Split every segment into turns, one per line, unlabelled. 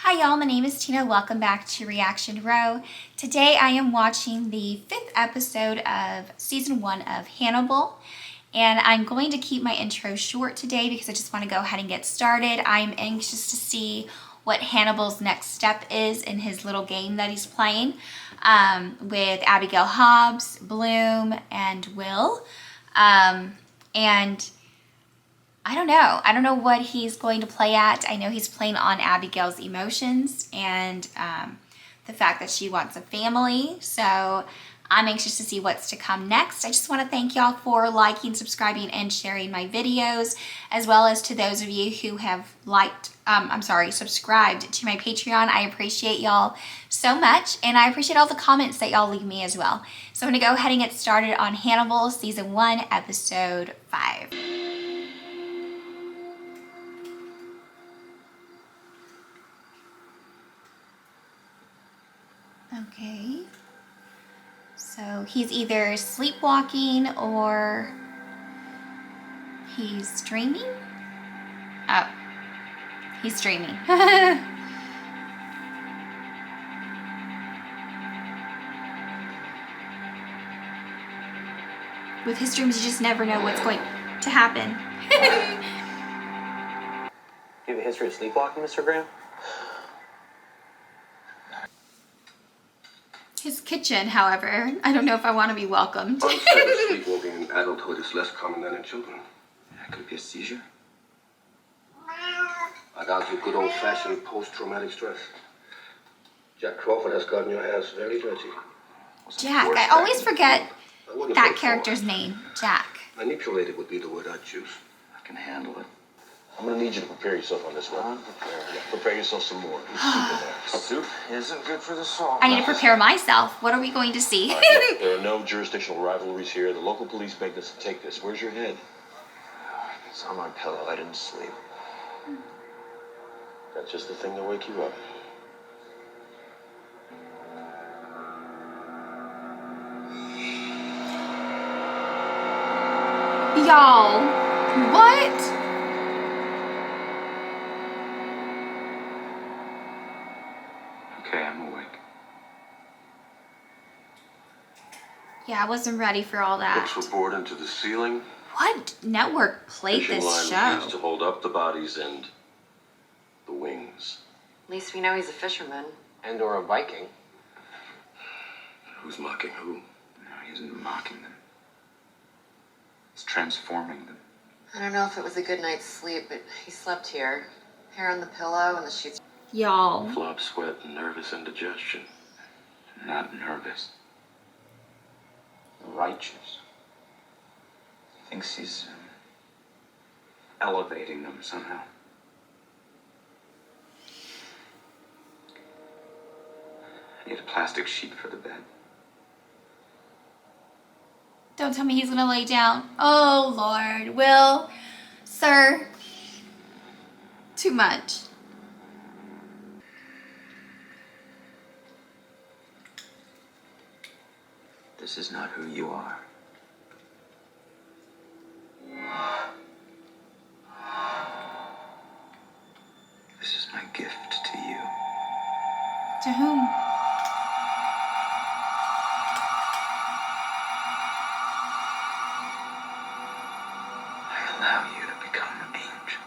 Hi y'all, my name is Tina. Welcome back to Reaction Row. Today I am watching the 5th episode of season 1 of Hannibal. And I'm going to keep my intro short today because I just want to go ahead and get started. I'm anxious to see what Hannibal's next step is in his little game that he's playing with Abigail Hobbs, Bloom, and Will. And I don't know. I don't know what he's going to play at. I know he's playing on Abigail's emotions and the fact that she wants a family. So I'm anxious to see what's to come next. I just want to thank y'all for liking, subscribing, and sharing my videos, as well as to those of you who have subscribed to my Patreon. I appreciate y'all so much, and I appreciate all the comments that y'all leave me as well. So I'm going to go ahead and get started on Hannibal Season 1, Episode 5. Okay, so he's either sleepwalking or he's dreaming. Oh, he's dreaming. With his dreams, you just never know what's going to happen.
You have a history of sleepwalking, Mr. Graham?
His kitchen, however, I don't know if I want to be welcomed.
Sleepwalking in adulthood is less common than in children.
That could be a seizure.
I got you good old-fashioned post-traumatic stress. Jack Crawford has gotten your ass very dirty.
Jack, I always forget
I wouldn't
that
say
character's
forced.
name, Jack.
Manipulated would be the word I'd choose.
I can handle it.
I'm gonna need you to prepare yourself on this one.
I'm prepared.
Yeah, prepare yourself some more. There's soup in there.
Soup isn't good for the soul.
I need to prepare myself. What are we going to see?
All right, look, there are no jurisdictional rivalries here. The local police begged us to take this. Where's your head?
It's on my pillow. I didn't sleep.
That's just the thing to wake you up.
Y'all, what?
Okay, I'm awake.
Yeah, I wasn't ready for all that.
Hooks were bored into the ceiling.
What network played
Fishing
this
lines
show?
used to hold up the bodies and the wings.
At least we know he's a fisherman.
And or a Viking.
Who's mocking who?
No, he isn't mocking them. He's transforming them.
I don't know if it was a good night's sleep, but he slept here. Hair on the pillow and the sheets.
Y'all.
Flop sweat and nervous indigestion.
Not nervous. Righteous. He thinks he's elevating them somehow. I need a plastic sheet for the bed.
Don't tell me he's gonna lay down. Oh, Lord. Will, sir, too much.
This is not who you are. This is my gift to you.
To whom?
I allow you to become an angel.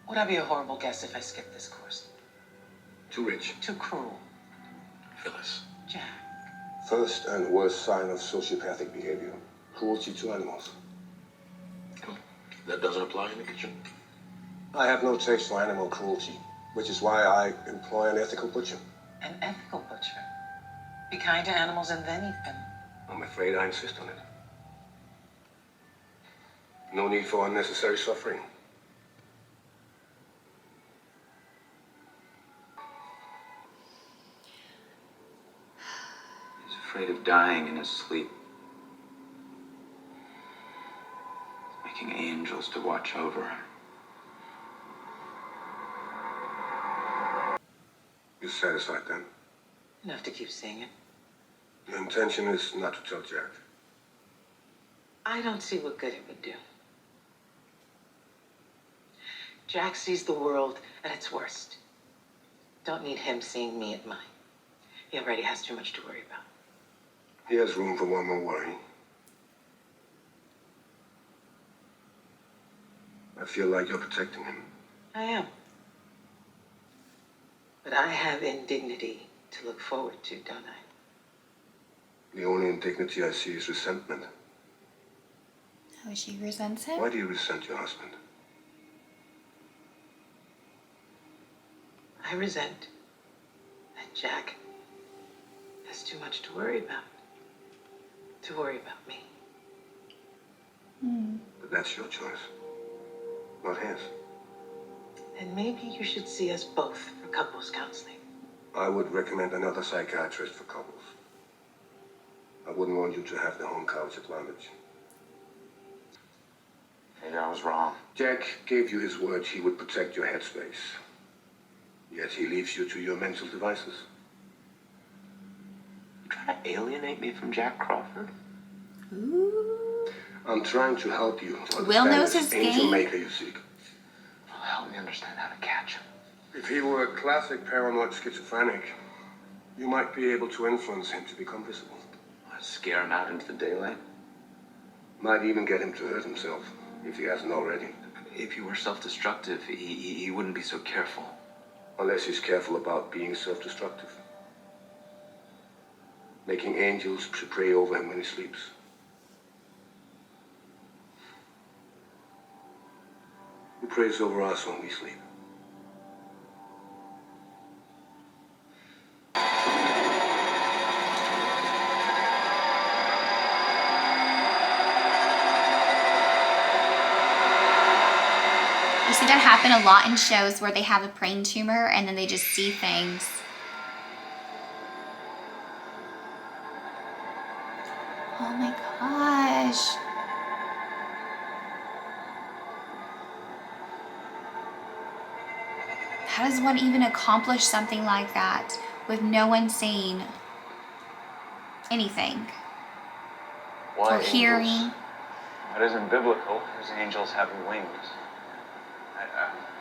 Would I be a horrible guest if I skipped this course?
Too rich.
Too cruel.
Phyllis.
Jack.
First and worst sign of sociopathic behavior. Cruelty to animals.
That doesn't apply in the kitchen.
I have no taste for animal cruelty, which is why I employ an ethical butcher.
An ethical butcher. Be kind to animals and then eat them.
I'm afraid I insist on it. No need for unnecessary suffering.
He's afraid of dying in his sleep. He's making angels to watch over him.
You satisfied then?
Enough to keep seeing it.
Your intention is not to tell Jack.
I don't see what good it would do. Jack sees the world at its worst. Don't need him seeing me at mine. He already has too much to worry about.
He has room for one more worry. I feel like you're protecting him.
I am. But I have indignity to look forward to, don't I?
The only indignity I see is resentment.
Oh, she resents him?
Why do you resent your husband?
I resent that Jack has too much to worry about. To worry about me.
But that's your choice, not his.
And maybe you should see us both for couples counseling.
I would recommend another psychiatrist for couples. I wouldn't want you to have the home couch advantage.
Maybe I was wrong.
Jack gave you his word he would protect your headspace. Yet he leaves you to your mental devices.
You trying to alienate me from Jack Crawford?
Ooh.
I'm trying to help you to
Will
understand
knows
this
his
angel
game.
maker you seek.
Well, help me understand how to catch him.
If he were a classic paranoid schizophrenic, you might be able to influence him to become visible.
I'd scare him out into the daylight.
Might even get him to hurt himself, if he hasn't already.
If he were self-destructive, he wouldn't be so careful.
Unless he's careful about being self-destructive. Making angels to pray over him when he sleeps. He prays over us when we sleep.
You see that happen a lot in shows where they have a brain tumor and then they just see things. Oh my gosh. How does one even accomplish something like that with no one seeing anything
Why
or hearing?
That isn't biblical. There's angels having wings.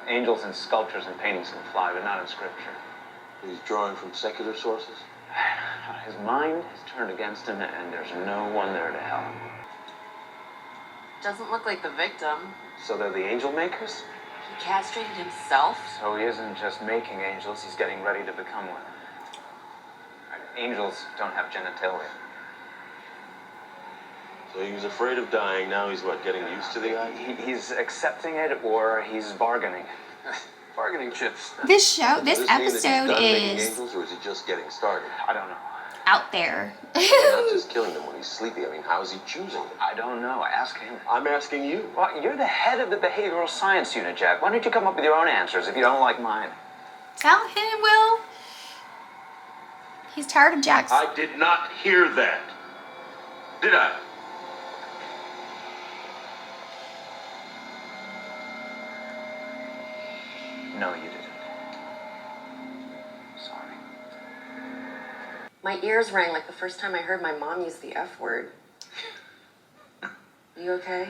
Angels in sculptures and paintings can fly, but not in scripture.
He's drawing from secular sources?
His mind is turned against him, and there's no one there to help him.
Doesn't look like the victim.
So they're the angel makers?
He castrated himself?
So he isn't just making angels, he's getting ready to become one. Angels don't have genitalia.
So he was afraid of dying, now he's what, getting used to the idea?
He's accepting it, or he's bargaining.
Bargaining chips.
This show, this
Does this mean that he's
episode
done making
is
angels, or is he just getting started?
I don't know.
out there.
Not just killing them when he's sleepy. I mean, how is he choosing them?
I don't know. Ask him.
I'm asking you.
Well, you're the head of the behavioral science unit, Jack. Why don't you come up with your own answers if you don't like mine?
Tell him, Will. He's tired of Jack's.
I did not hear that. Did I?
No, you didn't. Sorry.
My ears rang like the first time I heard my mom use the F word. You okay?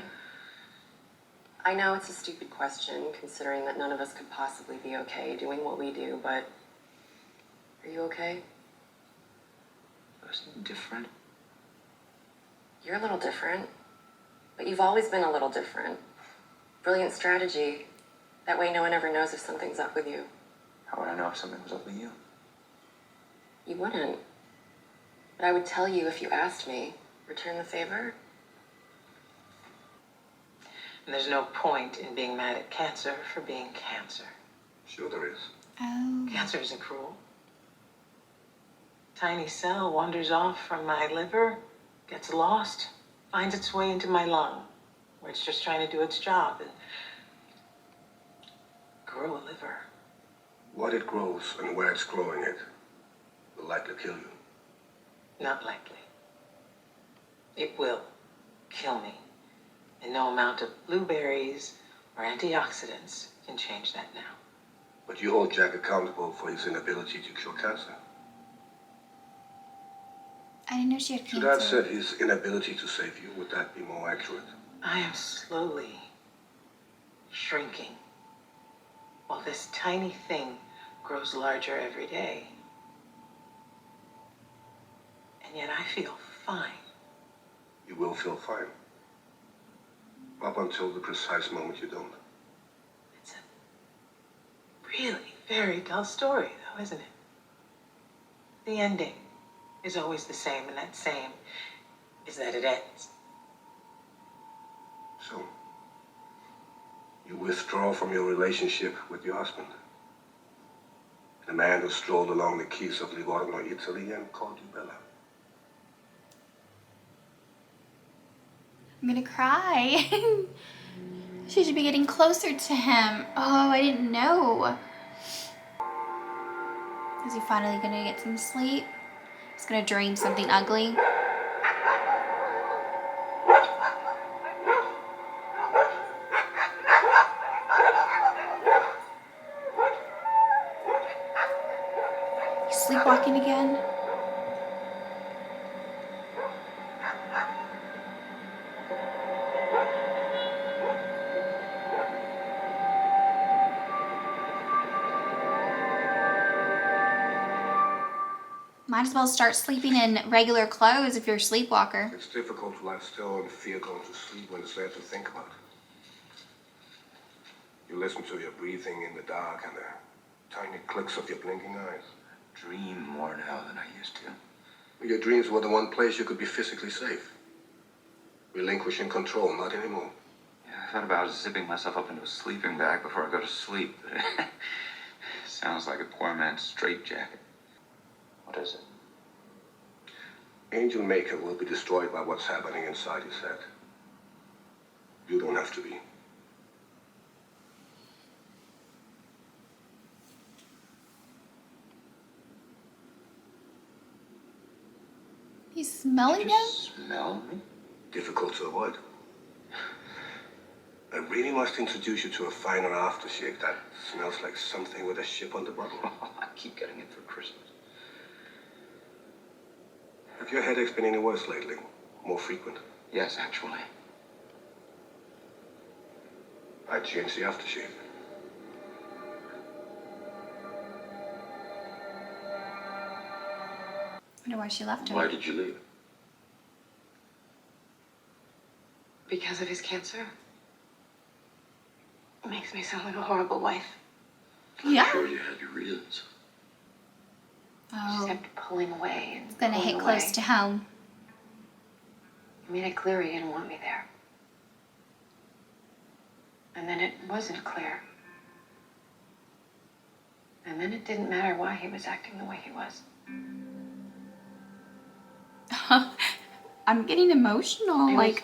I know it's a stupid question, considering that none of us could possibly be okay doing what we do, but are you okay?
That's different.
You're a little different, but you've always been a little different. Brilliant strategy. That way no one ever knows if something's up with you.
How would I know if something was up with you?
You wouldn't. But I would tell you if you asked me. Return the favor?
And there's no point in being mad at cancer for being cancer.
Sure there is.
Oh.
Cancer isn't cruel. Tiny cell wanders off from my liver, gets lost, finds its way into my lung, where it's just trying to do its job and grow a liver.
What it grows and where it's growing it will likely kill you.
Not likely. It will kill me. And no amount of blueberries or antioxidants can change that now.
But you hold Jack accountable for his inability to cure cancer.
I didn't know she had
Should I have
cancer.
said his inability to save you? Would that be more accurate?
I am slowly shrinking while this tiny thing grows larger every day. And yet I feel fine.
You will feel fine. Up until the precise moment you don't.
It's a really very dull story, though, isn't it? The ending is always the same, and that same is that it ends.
So, you withdraw from your relationship with your husband. The man who strolled along the quays of Livorno, Italy, and called you Bella.
I'm gonna cry. She should be getting closer to him. Oh, I didn't know. Is he finally gonna get some sleep? He's gonna dream something ugly. He's sleepwalking again. Might as well start sleeping in regular clothes if you're a sleepwalker.
It's difficult to lie still and fear going to sleep when it's there to think about. You listen to your breathing in the dark and the tiny clicks of your blinking eyes.
Dream more now than I used to.
Your dreams were the one place you could be physically safe. Relinquishing control, not anymore.
Yeah, I thought about zipping myself up into a sleeping bag before I go to sleep. Sounds like a poor man's straitjacket. What is it?
Angel Maker will be destroyed by what's happening inside his head. You don't have to be.
He's smelling
Did
him?
you smell me?
Difficult to avoid. I really must introduce you to a finer aftershave that smells like something with a ship on the bottom.
I keep getting it for Christmas.
Have your headaches been any worse lately? More frequent?
Yes, actually.
I changed the aftershave.
I wonder why she left him.
Why did you leave?
Because of his cancer? It makes me sound like a horrible wife.
Yeah.
I'm sure you had your reasons.
She
Oh,
kept pulling away and
it's gonna
pulling
hit
away.
close to home.
He made it clear he didn't want me there. And then it wasn't clear. And then it didn't matter why he was acting the way he was.
I'm getting emotional.
It was
Like,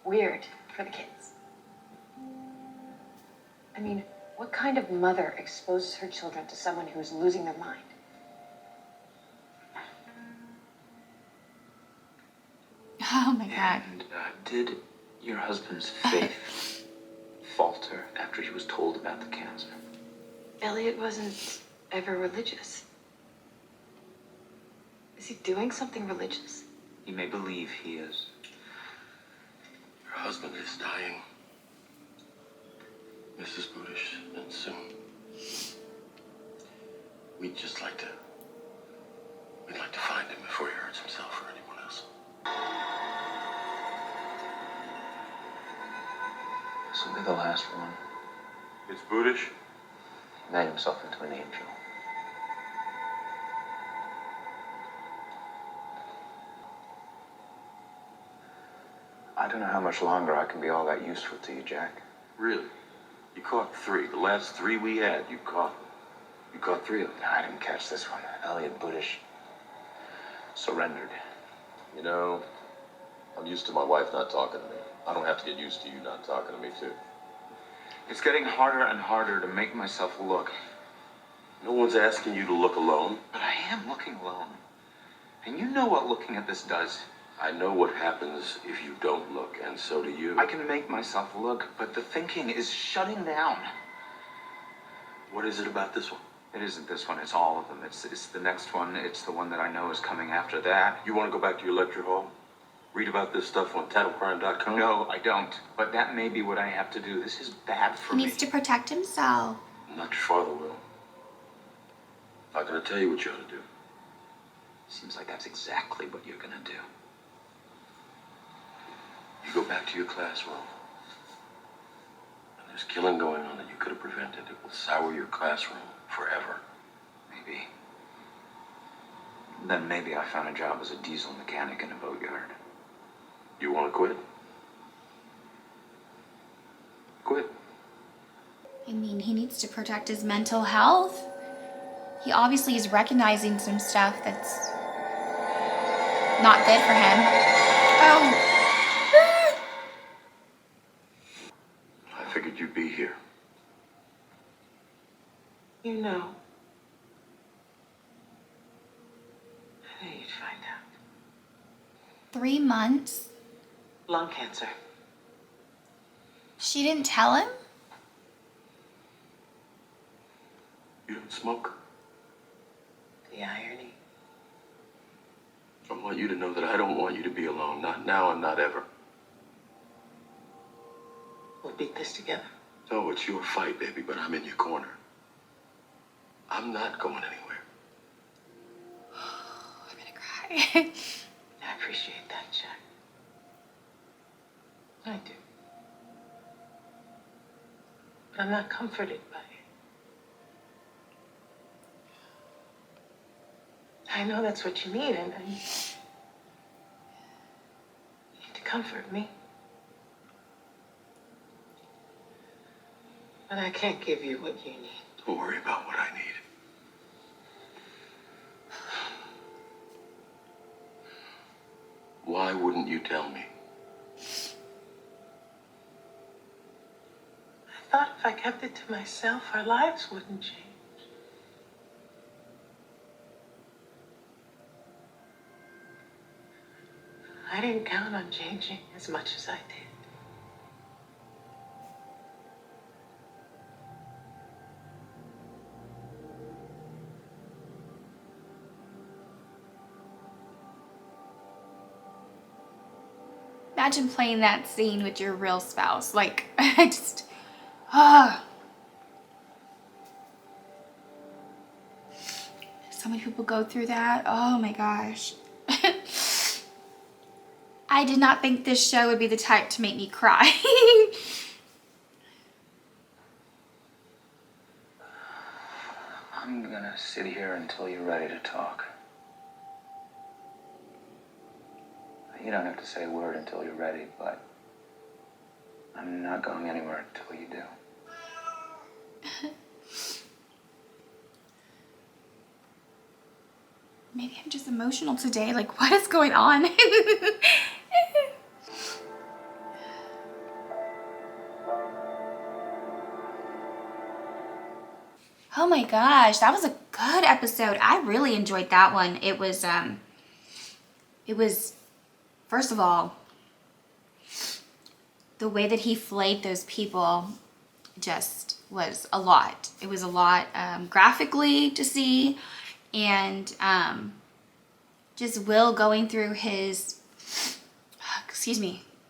weird for the kids. I mean, what kind of mother exposes her children to someone who is losing their mind?
oh my God.
And did your husband's faith falter after he was told about the cancer?
Elliot wasn't ever religious. Is he doing something religious?
You may believe he is.
Your husband is dying, Mrs. Budish, and soon. We'd like to find him before he hurts himself or anyone else.
This will be the last one.
It's Budish?
He made himself into an angel. I don't know how much longer I can be all that useful to you, Jack.
Really? You caught 3. The last 3 we had, you caught. You caught 3 of them.
No, I didn't catch this one. Elliot Budish surrendered.
You know, I'm used to my wife not talking to me. I don't have to get used to you not talking to me, too.
It's getting harder and harder to make myself look.
No one's asking you to look alone.
But I am looking alone. And you know what looking at this does.
I know what happens if you don't look, and so do you.
I can make myself look, but the thinking is shutting down.
What is it about this one?
It isn't this one, it's all of them. It's the next one, it's the one that I know is coming after that.
You want to go back to your lecture hall? Read about this stuff on tattlecrime.com?
No, I don't. But that may be what I have to do. This is bad for
He
me.
needs to protect himself.
Not your father will. Not gonna tell you what you ought to do.
Seems like that's exactly what you're gonna do.
You go back to your classroom. And there's killing going on that you could have prevented. It will sour your classroom forever.
Maybe. Then maybe I found a job as a diesel mechanic in a boatyard.
You want to quit? Quit.
I mean, he needs to protect his mental health. He obviously is recognizing some stuff that's not good for him. Oh.
I figured you'd be here.
You know. I knew you'd find out.
3 months?
Lung cancer.
She didn't tell him?
You don't smoke?
The irony.
I want you to know that I don't want you to be alone. Not now and not ever.
We'll beat this together.
No, it's your fight, baby, but I'm in your corner. I'm not going anywhere.
I'm gonna cry.
I appreciate that, Jack. I do. But I'm not comforted by it. I know that's what you need, and you need to comfort me. But I can't give you what you need.
Don't worry about what I need. Why wouldn't you tell me?
I thought if I kept it to myself, our lives wouldn't change. I didn't count on changing as much as I did.
Imagine playing that scene with your real spouse. Like, I just, ah. So many people go through that. Oh my gosh. I did not think this show would be the type to make me cry.
I'm gonna sit here until you're ready to talk. You don't have to say a word until you're ready, but I'm not going anywhere until you do.
Maybe I'm just emotional today. Like, what is going on? Oh my gosh, that was a good episode. I really enjoyed that one. It was first of all, the way that he flayed those people just was a lot. It was a lot graphically to see, and just Will going through his,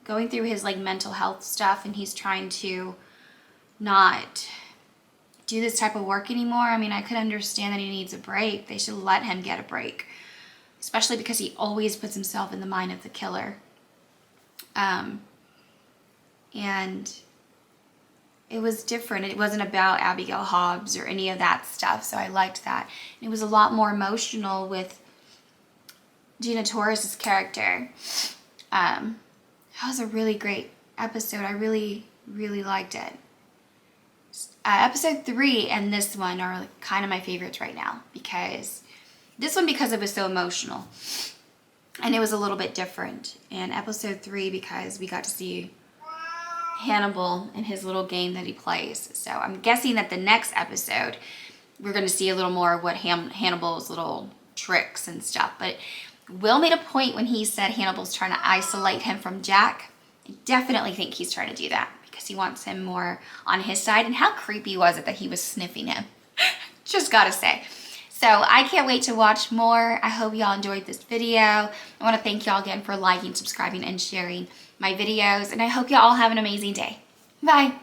going through his like mental health stuff, and he's trying to not do this type of work anymore. I mean, I could understand that he needs a break. They should let him get a break, especially because he always puts himself in the mind of the killer. And it was different. It wasn't about Abigail Hobbs or any of that stuff, so I liked that. And it was a lot more emotional with Gina Torres' character. That was a really great episode. I really, really liked it. Episode 3 and this one are like kind of my favorites right now, because it was so emotional and it was a little bit different, and episode 3 because we got to see Hannibal and his little game that he plays. So I'm guessing that the next episode we're going to see a little more of what Hannibal's little tricks and stuff. But Will made a point when he said Hannibal's trying to isolate him from Jack. I definitely think he's trying to do that because he wants him more on his side. And how creepy was it that he was sniffing him? Just gotta say. So I can't wait to watch more. I hope y'all enjoyed this video. I want to thank y'all again for liking, subscribing, and sharing my videos. And I hope y'all all have an amazing day. Bye.